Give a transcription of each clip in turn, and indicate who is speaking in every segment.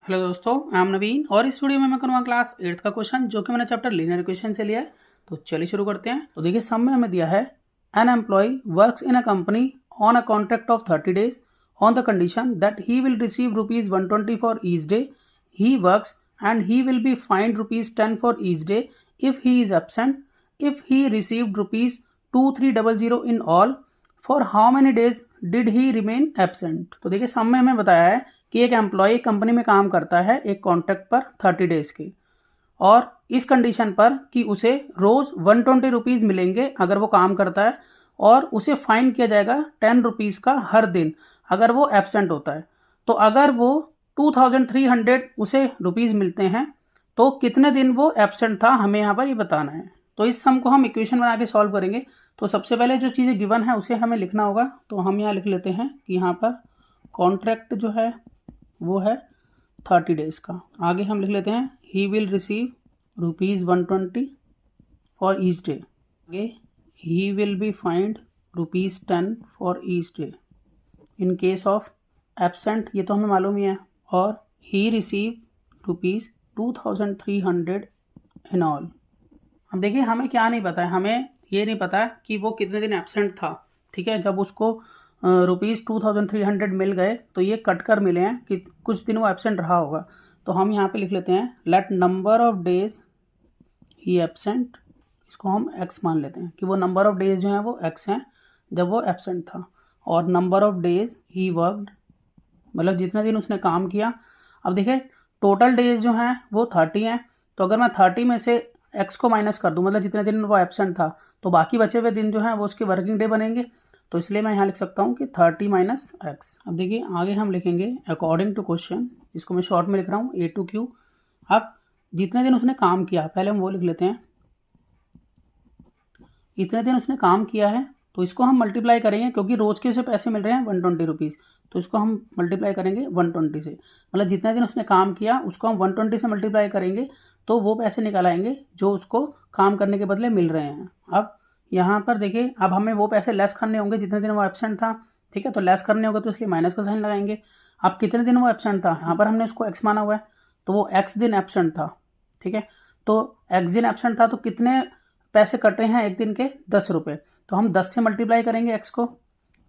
Speaker 1: Hello दोस्तों, I am नवीन और इस वीडियो में मैं करूँगा क्लास 8th का क्वेश्चन जो कि मैंने चैप्टर लीनियर इक्वेशन से लिया है। तो चलिए शुरू करते हैं। तो देखिए सम में हमें दिया है an employ works in a company on a contract of 30 days on the condition that he will receive ₹120 for each day he works and he will be find ₹10 for each day if he is absent if he received ₹2300 in all for how many days did he remain absent. तो देखिए सम में हमें बताया है कि एक employ company में काम करता है एक कॉन्ट्रैक्ट पर 30 डेज के, और इस कंडीशन पर कि उसे रोज़ 120 रुपीज़ मिलेंगे अगर वो काम करता है, और उसे फाइन किया जाएगा 10 रुपीज़ का हर दिन अगर वो एब्सेंट होता है। तो अगर वो 2300 उसे रुपीज़ मिलते हैं तो कितने दिन वो एब्सेंट था, हमें यहाँ पर ये बताना है। तो इस सम को हम इक्वेशन बना के सॉल्व करेंगे। तो सबसे पहले जो चीज़ें गिवन है उसे हमें लिखना होगा। तो हम यहाँ लिख लेते हैं कि यहाँ पर कॉन्ट्रैक्ट जो है वो है 30 डेज का। आगे हम लिख लेते हैं he will receive ₹120 for each day. आगे he will be find ₹10 for each day in case of absent, ये तो हमें मालूम ही है। और ही रिसीव ₹2300 इन ऑल। अब देखिए हमें क्या नहीं पता है, हमें ये नहीं पता कि वो कितने दिन एब्सेंट था। ठीक है, जब उसको ₹2300 मिल गए तो ये कट कर मिले हैं कि कुछ दिन वो एब्सेंट रहा होगा। तो हम यहाँ पे लिख लेते हैं let number of days he absent, इसको हम x मान लेते हैं कि वो नंबर ऑफ डेज जो हैं वो x हैं जब वो एब्सेंट था, और number of days he worked मतलब जितने दिन उसने काम किया। अब देखिए टोटल डेज जो हैं वो 30 हैं, तो अगर मैं 30 में से x को माइनस कर दूँ मतलब जितने दिन वो एब्सेंट था, तो बाकी बचे हुए दिन जो हैं वो उसके वर्किंग डे बनेंगे। तो इसलिए मैं यहाँ लिख सकता हूँ कि 30 माइनस x। अब देखिए आगे हम लिखेंगे अकॉर्डिंग टू क्वेश्चन, इसको मैं शॉर्ट में लिख रहा हूँ A to Q। अब जितने दिन उसने काम किया पहले हम वो लिख लेते हैं, इतने दिन उसने काम किया है तो इसको हम मल्टीप्लाई करेंगे क्योंकि रोज़ के उसे पैसे मिल रहे हैं 120 रुपीज़, तो इसको हम मल्टीप्लाई करेंगे 120 से। मतलब जितने दिन उसने काम किया उसको हम 120 से मल्टीप्लाई करेंगे तो वो पैसे निकल आएंगे जो उसको काम करने के बदले मिल रहे हैं। अब यहाँ पर देखिए अब हमें वो पैसे लेस करने होंगे जितने दिन वो एब्सेंट था। ठीक है, तो लेस करने होंगे तो इसलिए माइनस का साइन लगाएंगे। अब कितने दिन वो एब्सेंट था, यहाँ पर हमने उसको एक्स माना हुआ है तो वो एक्स दिन एब्सेंट था। ठीक है, तो एक्स दिन एब्सेंट था तो कितने पैसे कट रहे हैं एक दिन के 10 रुपये, तो हम 10 से मल्टीप्लाई करेंगे x को,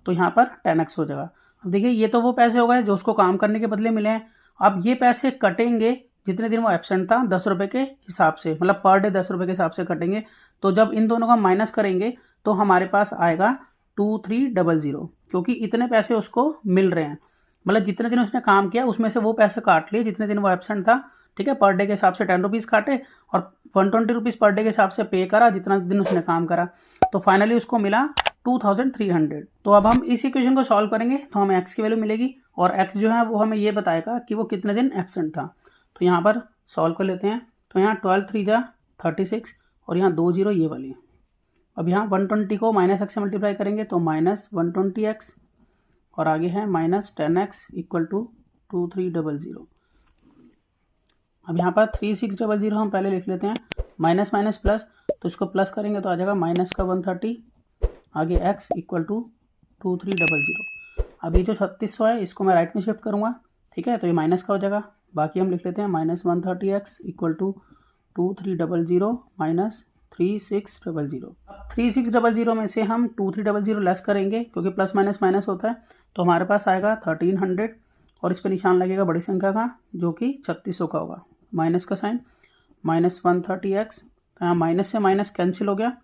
Speaker 1: तो यहाँ पर 10x हो जाएगा। अब देखिए ये तो वो पैसे हो गए जो उसको काम करने के बदले मिले हैं। अब ये पैसे कटेंगे जितने दिन वो एब्सेंट था 10 रुपये के हिसाब से, मतलब पर डे 10 रुपये के हिसाब से कटेंगे। तो जब इन दोनों का माइनस करेंगे तो हमारे पास आएगा 2300, क्योंकि इतने पैसे उसको मिल रहे हैं। मतलब जितने दिन उसने काम किया उसमें से वो पैसे काट लिए जितने दिन वो एब्सेंट था। ठीक है, पर डे के हिसाब से 10 रुपीज़ काटे और 120 रुपीज़ पर डे के हिसाब से पे करा जितना दिन उसने काम करा, तो फाइनली उसको मिला 2300। तो अब हम इस इक्वेशन को सॉल्व करेंगे तो हमें x की वैल्यू मिलेगी और x जो है वो हमें ये बताएगा कि वो कितने दिन एब्सेंट था। तो यहाँ पर सॉल्व कर लेते हैं। तो यहाँ 12 3 जा 36 और यहाँ 2 0 ये वाली। अब यहाँ 120 को माइनस x से मल्टीप्लाई करेंगे तो -120x और आगे है -10x इक्वल टू 2300। अब यहाँ पर 3600 हम पहले लिख लेते हैं, माइनस माइनस प्लस, तो इसको प्लस करेंगे तो आ जाएगा माइनस का 130, आगे x इक्वल टू 2300। अब ये जो 3600 है इसको मैं राइट में शिफ्ट करूँगा। ठीक है, तो ये माइनस का हो जाएगा। बाकी हम लिख लेते हैं -130x इक्वल टू 2300 माइनस 3600। अब 3600 में से हम 2300 लेस करेंगे क्योंकि प्लस माइनस माइनस होता है, तो हमारे पास आएगा 1300 और इस पर निशान लगेगा बड़ी संख्या का जो कि 3600 का होगा, माइनस का साइन, -130x, तो यहाँ माइनस से माइनस कैंसिल हो गया।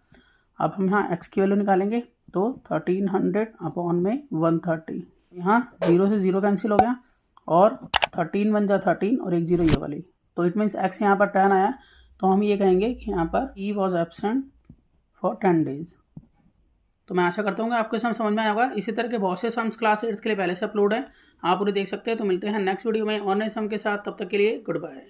Speaker 1: अब हम यहाँ x की वैल्यू निकालेंगे तो 1300 अपॉन में 130, यहाँ 0 से 0 कैंसिल हो गया और 13 बन जा 13 और 1 0 ये वाली, तो इट मीन्स x यहाँ पर 10 आया। तो हम ये कहेंगे कि यहाँ पर he was absent for 10 days। तो मैं आशा करता हूँ कि आपको सम समझ में आया होगा। इसी तरह के बहुत से सम्स क्लास 8th के लिए पहले से अपलोड है, आप उन्हें देख सकते हैं। तो मिलते हैं नेक्स्ट वीडियो में और नए सम के साथ, तब तक के लिए गुड बाय।